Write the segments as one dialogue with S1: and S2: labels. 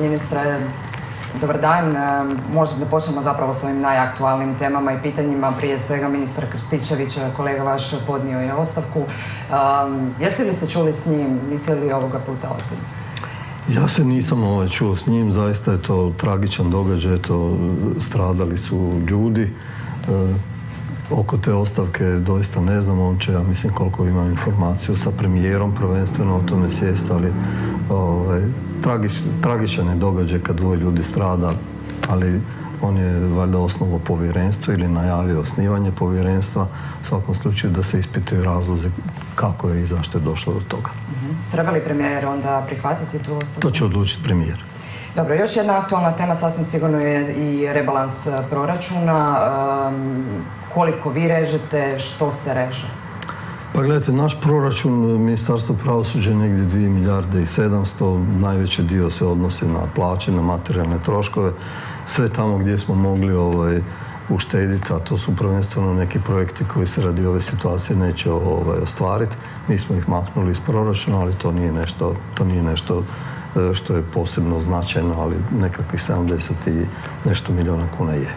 S1: Ministre, dobar dan. Možda da počnemo zapravo s ovim najaktualnim temama i pitanjima. Prije svega ministar Krstičević, kolega vaš, podnio je ostavku. Jeste li se čuli s njim? Mislili ovoga puta ozbiljno?
S2: Ja se nisam čuo s njim, zaista je to tragičan događaj, stradali su ljudi. Oko te ostavke doista ne znam, on će, ja mislim koliko imam informaciju, sa premijerom prvenstveno o tome sjest, ali tragičan je događaj kad dvoje ljudi strada, ali on je valjda osnovao povjerenstvo ili najavio osnivanje povjerenstva, u svakom slučaju da se ispituju razlozi kako je i zašto je došlo do toga.
S1: Treba li premijer onda prihvatiti tu ostavku?
S2: To će odlučiti premijer.
S1: Dobro, još jedna aktualna tema sasvim sigurno je i rebalans proračuna. Koliko vi režete, što se reže?
S2: Pa gledajte, naš proračun Ministarstva pravosuđa je negdje 2 milijarde i 700, najveći dio se odnosi na plaće, na materijalne troškove, sve tamo gdje smo mogli uštediti, a to su prvenstveno neki projekti koji se radi ove situacije neće ostvariti. Mi smo ih maknuli iz proračuna, ali to nije nešto što je posebno značajno, ali nekakvih 70 i nešto milijuna kuna je.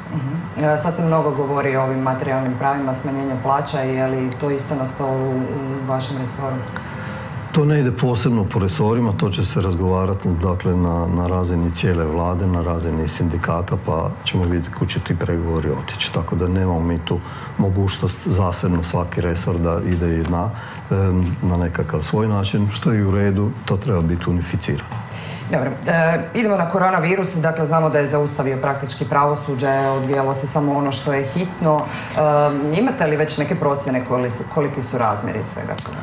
S1: Sad se mnogo govori o ovim materijalnim pravima, smanjenju plaća, je li to isto na stolu u vašem resoru?
S2: To ne ide posebno po resorima, to će se razgovarati dakle, na razini cijele vlade, na razini sindikata, pa ćemo vidjeti kuda će ti pregovori otići. Tako da nemamo mi tu mogućnost zasebno svaki resor da ide i na nekakav svoj način, što je u redu, to treba biti unificirano.
S1: Dobro, idemo na koronavirus, dakle znamo da je zaustavio praktički pravosuđe, odvijalo se samo ono što je hitno. Imate li već neke procjene koliki su razmjeri svega toga?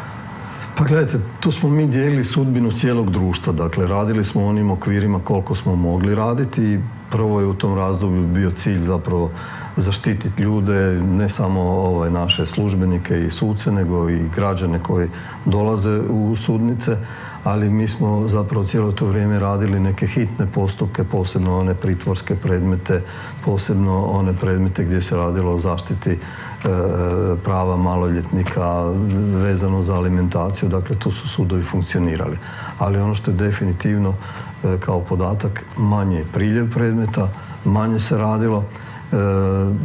S2: Pa gledajte, tu smo mi dijelili sudbinu cijelog društva, dakle radili smo u onim okvirima koliko smo mogli raditi i prvo je u tom razdoblju bio cilj zapravo zaštititi ljude, ne samo naše službenike i suce, nego i građane koji dolaze u sudnice, ali mi smo zapravo cijelo to vrijeme radili neke hitne postupke, posebno one pritvorske predmete, posebno one predmete gdje se radilo o zaštiti prava maloljetnika vezano za alimentaciju, dakle tu su sudovi funkcionirali. Ali ono što je definitivno kao podatak, manje je priljev predmeta, manje se radilo,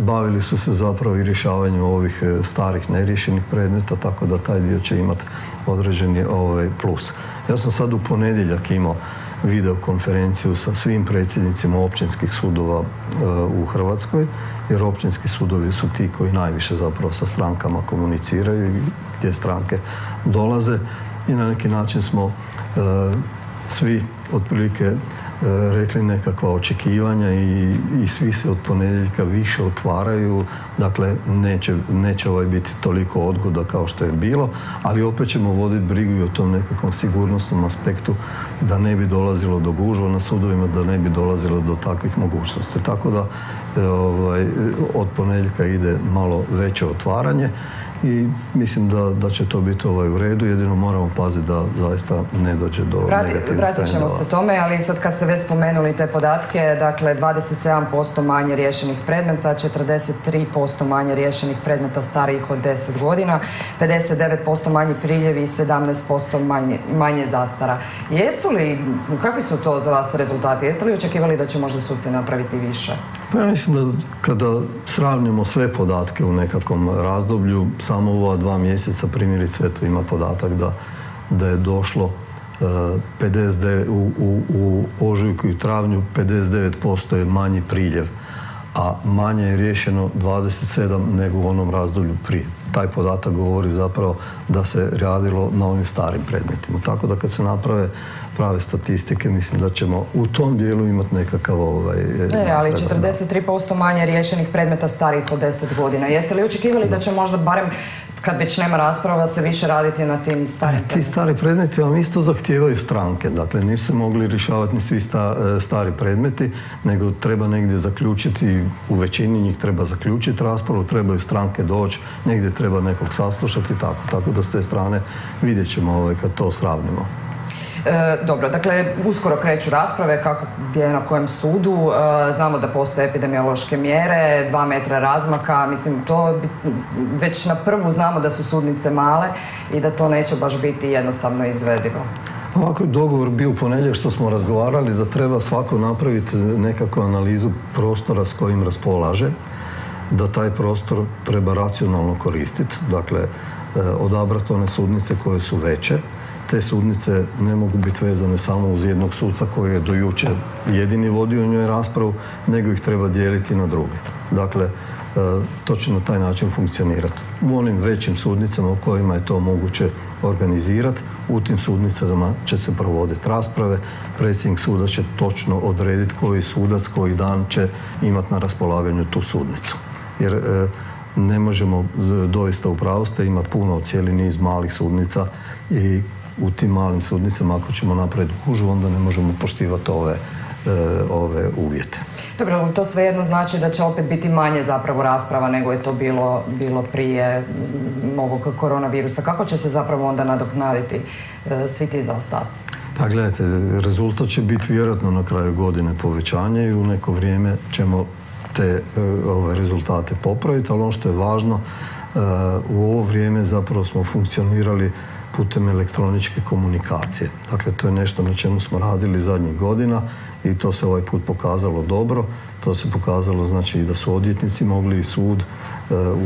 S2: bavili su se zapravo i rješavanjem ovih starih neriješenih predmeta, tako da taj dio će imati određeni plus. Ja sam sad u ponedjeljak imao videokonferenciju sa svim predsjednicima općinskih sudova u Hrvatskoj, jer općinski sudovi su ti koji najviše zapravo sa strankama komuniciraju i gdje stranke dolaze i na neki način smo svi otprilike rekli nekakva očekivanja i svi se od ponedjeljka više otvaraju, dakle neće biti toliko odgoda kao što je bilo, ali opet ćemo voditi brigu i o tom nekakvom sigurnosnom aspektu da ne bi dolazilo do gužva na sudovima, da ne bi dolazilo do takvih mogućnosti. Tako da od ponedjeljka ide malo veće otvaranje i mislim da će to biti u redu, jedino moramo paziti da zaista ne dođe do negativnih trendova.
S1: Vratit ćemo se tome, ali sad kad ste već spomenuli te podatke, dakle 27% manje riješenih predmeta, 43% manje riješenih predmeta starijih od 10 godina, 59% manji priljevi i 17% manje zastara. Kakvi su to za vas rezultati? Jeste li očekivali da će možda suci napraviti više?
S2: Pa ja mislim da kada sravnimo sve podatke u nekakvom razdoblju, samo u ova 2 mjeseca primjerice sve to ima podatak da je došlo u ožujku i travnju 59% je manji priljev, a manje je riješeno 27 nego u onom razdoblju prije. Taj podatak govori zapravo da se radilo na ovim starim predmetima. Tako da kad se naprave prave statistike, mislim da ćemo u tom dijelu imati nekakav
S1: ali 43% manje riješenih predmeta starijih od 10 godina. Jeste li očekivali da će možda barem kad već nema rasprava se više raditi na tim starim predmetima? Ti
S2: stari predmeti vam isto zahtijevaju stranke. Dakle, nisu se mogli rješavati ni svi stari predmeti, nego treba negdje zaključiti, u većini njih treba zaključiti raspravu, trebaju stranke doći, negdje treba nekog saslušati, tako da s te strane vidjet ćemo kad to sravnimo.
S1: Dobro, dakle, uskoro kreću rasprave, kako, gdje, na kojem sudu. Znamo da postoje epidemiološke mjere, 2 metra razmaka. Mislim, to već na prvu znamo da su sudnice male i da to neće baš biti jednostavno izvedivo.
S2: Ovako je dogovor bio u ponedjeljak što smo razgovarali da treba svako napraviti nekakvu analizu prostora s kojim raspolaže, da taj prostor treba racionalno koristiti, dakle odabrati one sudnice koje su veće. Te sudnice ne mogu biti vezane samo uz jednog suca koji je do jučer jedini vodio u njoj raspravu, nego ih treba dijeliti na druge. Dakle, to će na taj način funkcionirati. U onim većim sudnicama u kojima je to moguće organizirati, u tim sudnicama će se provoditi rasprave, predsjednik suda će točno odrediti koji sudac, koji dan će imati na raspolaganju tu sudnicu. Jer ne možemo, doista u pravu ste, ima puno, cijeli niz malih sudnica i u tim malim sudnicama ako ćemo napraviti gužvu, onda ne možemo poštivati ove uvjete.
S1: Dobro, to svejedno znači da će opet biti manje zapravo rasprava nego je to bilo prije ovog koronavirusa. Kako će se zapravo onda nadoknaditi svi ti zaostaci?
S2: Pa gledajte, rezultat će biti vjerojatno na kraju godine povećanje i u neko vrijeme ćemo te rezultate popraviti, ali ono što je važno, u ovo vrijeme zapravo smo funkcionirali putem elektroničke komunikacije. Dakle, to je nešto na čemu smo radili zadnjih godina i to se ovaj put pokazalo dobro. To se pokazalo znači i da su odvjetnici mogli i sud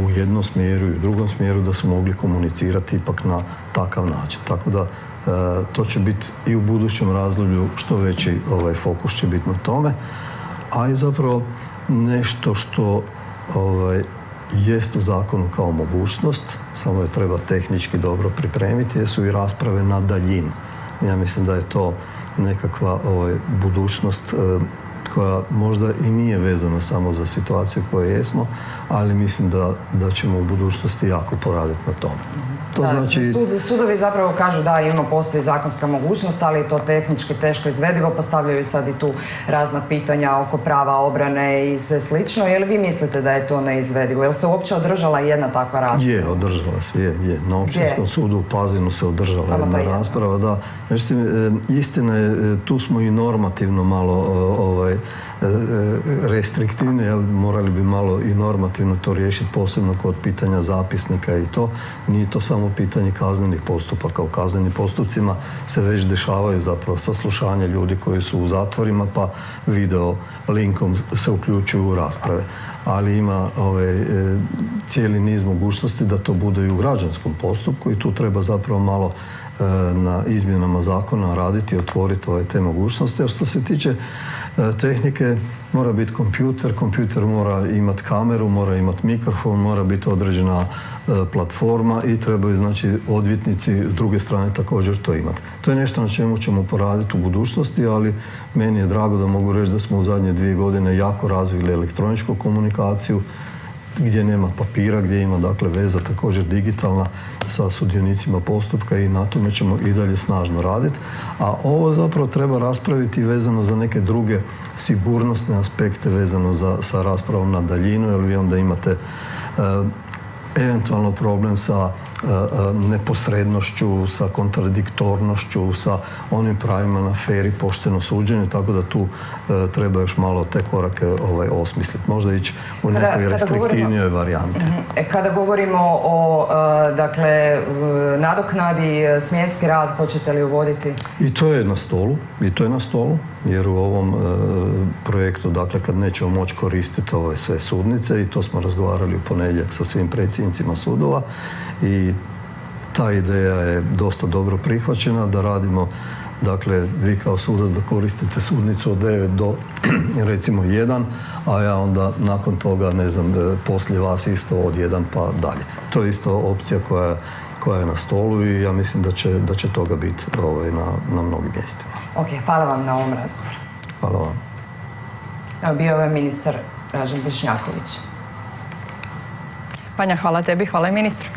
S2: u jednom smjeru i u drugom smjeru da su mogli komunicirati ipak na takav način. Tako da to će biti i u budućem razdoblju što veći fokus će biti na tome, a i zapravo nešto što jest u zakonu kao mogućnost, samo je treba tehnički dobro pripremiti, jesu i rasprave na daljinu. Ja mislim da je to nekakva budućnost koja možda i nije vezana samo za situaciju u kojoj jesmo, ali mislim da ćemo u budućnosti jako poraditi na tome. To znači...
S1: Sudovi zapravo kažu da postoji zakonska mogućnost, ali je to tehnički teško izvedivo, postavljaju sad i tu razna pitanja oko prava obrane i sve slično. Je li vi mislite da je to neizvedivo? Je li se uopće održala jedna takva rasprava?
S2: Je, održala se, je. Na Općinskom sudu u Pazinu se održala jedna rasprava, da. Istina je, tu smo i normativno malo restriktivni, morali bi malo i normativno to riješiti, posebno kod pitanja zapisnika i to. Nije to samo pitanje kaznenih postupaka. U kaznenim postupcima se već dešavaju zapravo saslušanje ljudi koji su u zatvorima, pa video linkom se uključuju u rasprave. Ali ima cijeli niz mogućnosti da to bude i u građanskom postupku i tu treba zapravo malo na izmjenama zakona raditi, otvoriti te mogućnosti. A što se tiče tehnike, mora biti kompjuter mora imati kameru, mora imati mikrofon, mora biti određena platforma i trebaju, znači, odvjetnici s druge strane također to imati. To je nešto na čemu ćemo poraditi u budućnosti, ali meni je drago da mogu reći da smo u zadnje 2 godine jako razvili elektroničku komunikaciju, gdje nema papira, gdje ima dakle veza također digitalna sa sudionicima postupka i na tome ćemo i dalje snažno raditi. A ovo zapravo treba raspraviti vezano za neke druge sigurnosne aspekte vezano sa raspravom na daljinu, jer vi onda imate eventualno problem sa neposrednošću, sa kontradiktornošću, sa onim pravima na fer i pošteno suđenje, tako da tu treba još malo te korake osmisliti. Možda ići u nekoj restriktivnijoj varijanti.
S1: Kada govorimo o nadoknadi, smjenski rad, hoćete li uvoditi?
S2: I to je na stolu, jer u ovom projektu, dakle, kad nećemo moći koristiti sve sudnice, i to smo razgovarali u ponedjeljak sa svim predsjednicima sudova, i ta ideja je dosta dobro prihvaćena, da radimo, dakle, vi kao sudac da koristite sudnicu od 9 do recimo 1, a ja onda nakon toga, ne znam, poslije vas isto od 1 pa dalje. To je isto opcija koja je na stolu i ja mislim da će toga biti na mnogim mjestima.
S1: Ok, hvala vam na ovom razgovoru.
S2: Hvala vam.
S1: Evo, bio je ministar Dražen Bošnjaković.
S3: Vanja, hvala tebi, hvala i ministru.